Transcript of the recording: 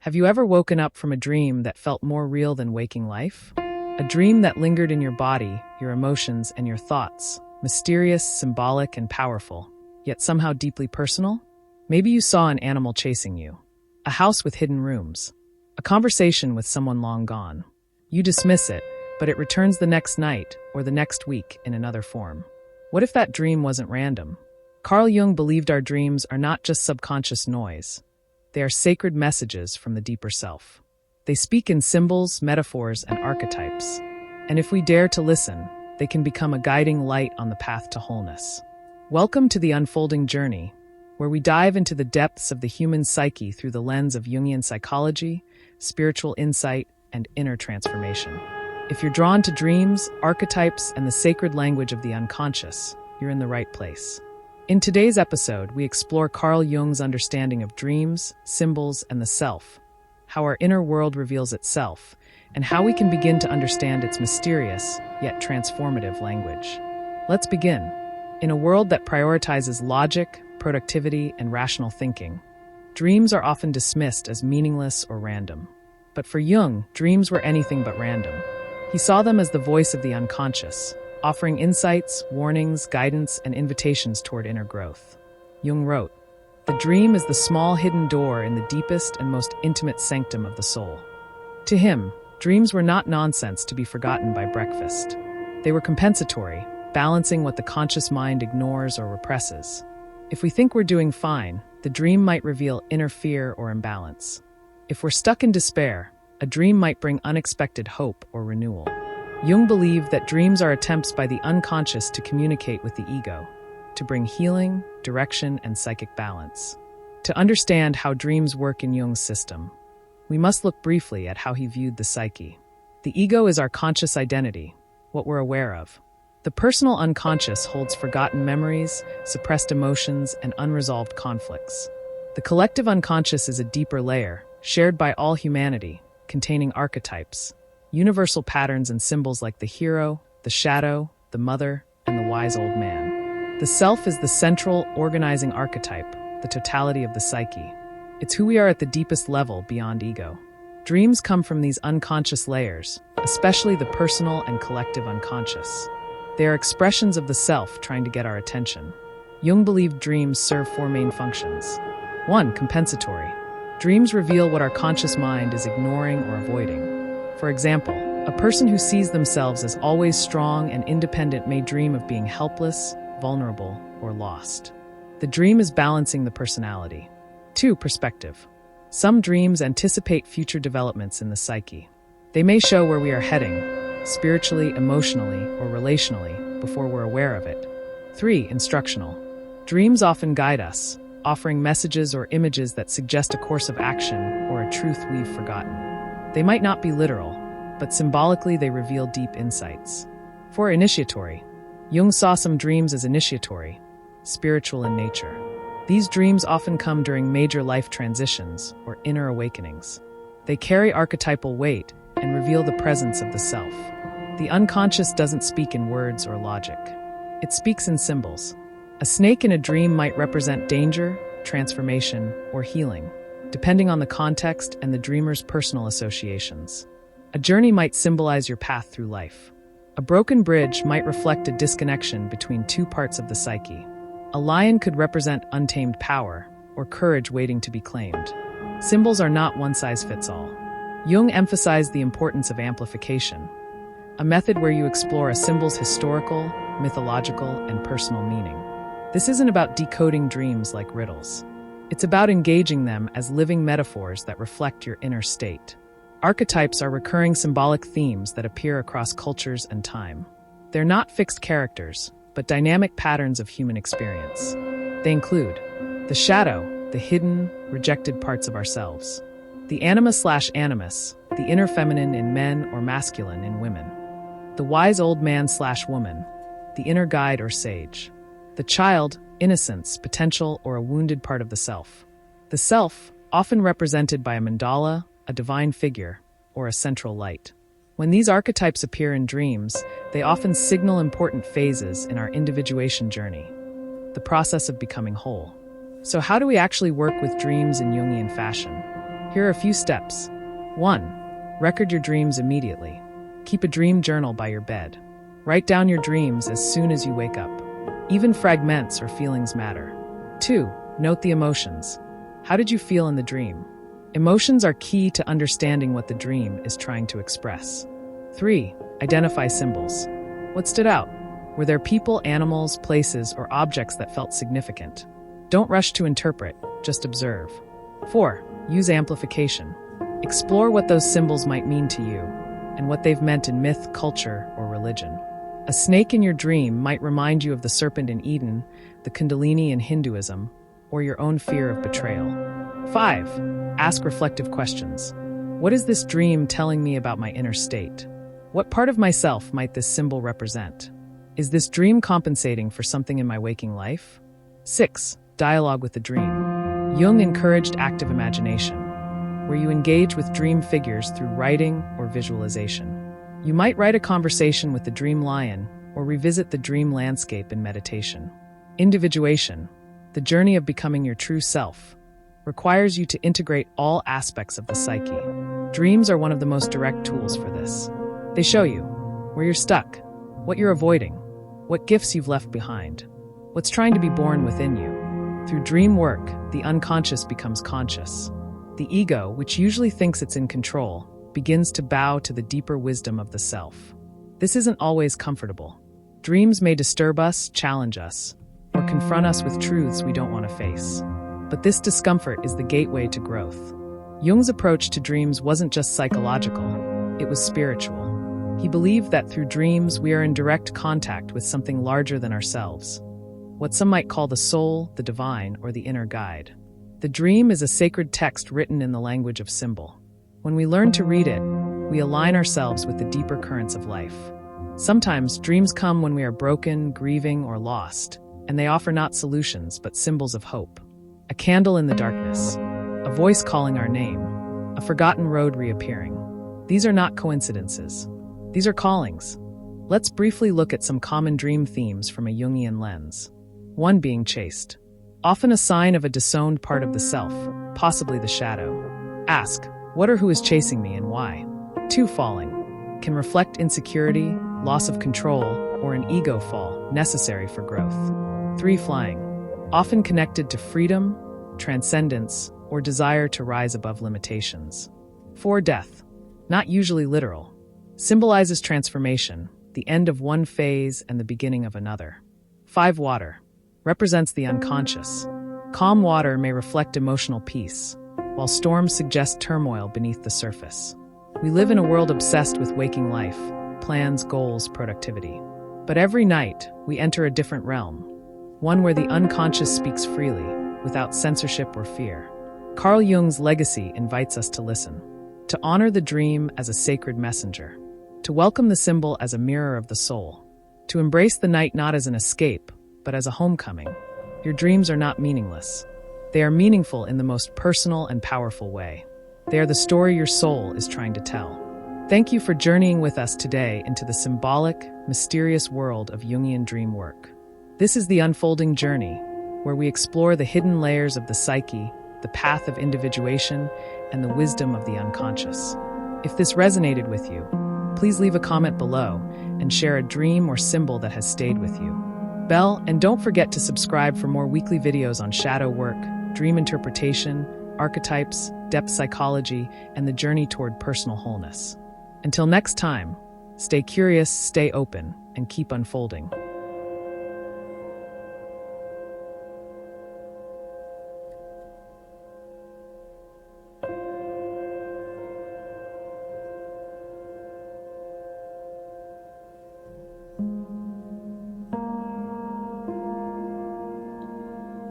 Have you ever woken up from a dream that felt more real than waking life? A dream that lingered in your body, your emotions, and your thoughts, mysterious, symbolic, and powerful, yet somehow deeply personal? Maybe you saw an animal chasing you, a house with hidden rooms, a conversation with someone long gone. You dismiss it, but it returns the next night or the next week in another form. What if that dream wasn't random? Carl Jung believed our dreams are not just subconscious noise. They are sacred messages from the deeper self. They speak in symbols, metaphors, and archetypes. And if we dare to listen, they can become a guiding light on the path to wholeness. Welcome to the unfolding journey, where we dive into the depths of the human psyche through the lens of Jungian psychology, spiritual insight, and inner transformation. If you're drawn to dreams, archetypes, and the sacred language of the unconscious, you're in the right place. In today's episode, we explore Carl Jung's understanding of dreams, symbols, and the self, how our inner world reveals itself, and how we can begin to understand its mysterious, yet transformative language. Let's begin. In a world that prioritizes logic, productivity, and rational thinking, dreams are often dismissed as meaningless or random. But for Jung, dreams were anything but random. He saw them as the voice of the unconscious, offering insights, warnings, guidance, and invitations toward inner growth. Jung wrote, "The dream is the small hidden door in the deepest and most intimate sanctum of the soul." To him, dreams were not nonsense to be forgotten by breakfast. They were compensatory, balancing what the conscious mind ignores or represses. If we think we're doing fine, the dream might reveal inner fear or imbalance. If we're stuck in despair, a dream might bring unexpected hope or renewal. Jung believed that dreams are attempts by the unconscious to communicate with the ego, to bring healing, direction, and psychic balance. To understand how dreams work in Jung's system, we must look briefly at how he viewed the psyche. The ego is our conscious identity, what we're aware of. The personal unconscious holds forgotten memories, suppressed emotions, and unresolved conflicts. The collective unconscious is a deeper layer, shared by all humanity, containing archetypes, universal patterns and symbols like the hero, the shadow, the mother, and the wise old man. The self is the central, organizing archetype, the totality of the psyche. It's who we are at the deepest level beyond ego. Dreams come from these unconscious layers, especially the personal and collective unconscious. They are expressions of the self trying to get our attention. Jung believed dreams serve four main functions. 1. Compensatory. Dreams reveal what our conscious mind is ignoring or avoiding. For example, a person who sees themselves as always strong and independent may dream of being helpless, vulnerable, or lost. The dream is balancing the personality. 2. Perspective. Some dreams anticipate future developments in the psyche. They may show where we are heading, spiritually, emotionally, or relationally, before we're aware of it. 3. Instructional. Dreams often guide us, offering messages or images that suggest a course of action or a truth we've forgotten. They might not be literal, but symbolically they reveal deep insights. 4. Initiatory. Jung saw some dreams as initiatory, spiritual in nature. These dreams often come during major life transitions or inner awakenings. They carry archetypal weight and reveal the presence of the self. The unconscious doesn't speak in words or logic. It speaks in symbols. A snake in a dream might represent danger, transformation, or healing, depending on the context and the dreamer's personal associations. A journey might symbolize your path through life. A broken bridge might reflect a disconnection between two parts of the psyche. A lion could represent untamed power or courage waiting to be claimed. Symbols are not one-size-fits-all. Jung emphasized the importance of amplification, a method where you explore a symbol's historical, mythological, and personal meaning. This isn't about decoding dreams like riddles. It's about engaging them as living metaphors that reflect your inner state. Archetypes are recurring symbolic themes that appear across cultures and time. They're not fixed characters, but dynamic patterns of human experience. They include the shadow, the hidden, rejected parts of ourselves; the anima/animus, the inner feminine in men or masculine in women; the wise old man/woman, the inner guide or sage; the child, innocence, potential, or a wounded part of the self; the self, often represented by a mandala, a divine figure, or a central light. When these archetypes appear in dreams, they often signal important phases in our individuation journey, the process of becoming whole. So how do we actually work with dreams in Jungian fashion? Here are a few steps. 1. Record your dreams immediately. Keep a dream journal by your bed. Write down your dreams as soon as you wake up. Even fragments or feelings matter. 2. Note the emotions. How did you feel in the dream? Emotions are key to understanding what the dream is trying to express. 3. Identify symbols. What stood out? Were there people, animals, places, or objects that felt significant? Don't rush to interpret, just observe. 4. Use amplification. Explore what those symbols might mean to you, and what they've meant in myth, culture, or religion. A snake in your dream might remind you of the serpent in Eden, the Kundalini in Hinduism, or your own fear of betrayal. 5. Ask reflective questions. What is this dream telling me about my inner state? What part of myself might this symbol represent? Is this dream compensating for something in my waking life? 6. Dialogue with the dream. Jung encouraged active imagination, where you engage with dream figures through writing or visualization. You might write a conversation with the dream lion or revisit the dream landscape in meditation. Individuation, the journey of becoming your true self, requires you to integrate all aspects of the psyche. Dreams are one of the most direct tools for this. They show you where you're stuck, what you're avoiding, what gifts you've left behind, what's trying to be born within you. Through dream work, the unconscious becomes conscious. The ego, which usually thinks it's in control, begins to bow to the deeper wisdom of the self. This isn't always comfortable. Dreams may disturb us, challenge us, or confront us with truths we don't want to face. But this discomfort is the gateway to growth. Jung's approach to dreams wasn't just psychological, it was spiritual. He believed that through dreams we are in direct contact with something larger than ourselves, what some might call the soul, the divine, or the inner guide. The dream is a sacred text written in the language of symbol. When we learn to read it, we align ourselves with the deeper currents of life. Sometimes dreams come when we are broken, grieving, or lost, and they offer not solutions but symbols of hope. A candle in the darkness, a voice calling our name, a forgotten road reappearing. These are not coincidences. These are callings. Let's briefly look at some common dream themes from a Jungian lens. 1. Being chased. Often a sign of a disowned part of the self, possibly the shadow. Ask, what or who is chasing me and why? 2. Falling. Can reflect insecurity, loss of control, or an ego fall, necessary for growth. 3. Flying. Often connected to freedom, transcendence, or desire to rise above limitations. 4. Death. Not usually literal. Symbolizes transformation, the end of one phase and the beginning of another. 5. Water. Represents the unconscious. Calm water may reflect emotional peace, while storms suggest turmoil beneath the surface. We live in a world obsessed with waking life, plans, goals, productivity. But every night, we enter a different realm, one where the unconscious speaks freely, without censorship or fear. Carl Jung's legacy invites us to listen, to honor the dream as a sacred messenger, to welcome the symbol as a mirror of the soul, to embrace the night not as an escape, but as a homecoming. Your dreams are not meaningless. They are meaningful in the most personal and powerful way. They are the story your soul is trying to tell. Thank you for journeying with us today into the symbolic, mysterious world of Jungian dream work. This is the unfolding journey, where we explore the hidden layers of the psyche, the path of individuation, and the wisdom of the unconscious. If this resonated with you, please leave a comment below and share a dream or symbol that has stayed with you. And don't forget to subscribe for more weekly videos on shadow work, dream interpretation, archetypes, depth psychology, and the journey toward personal wholeness. Until next time, stay curious, stay open, and keep unfolding.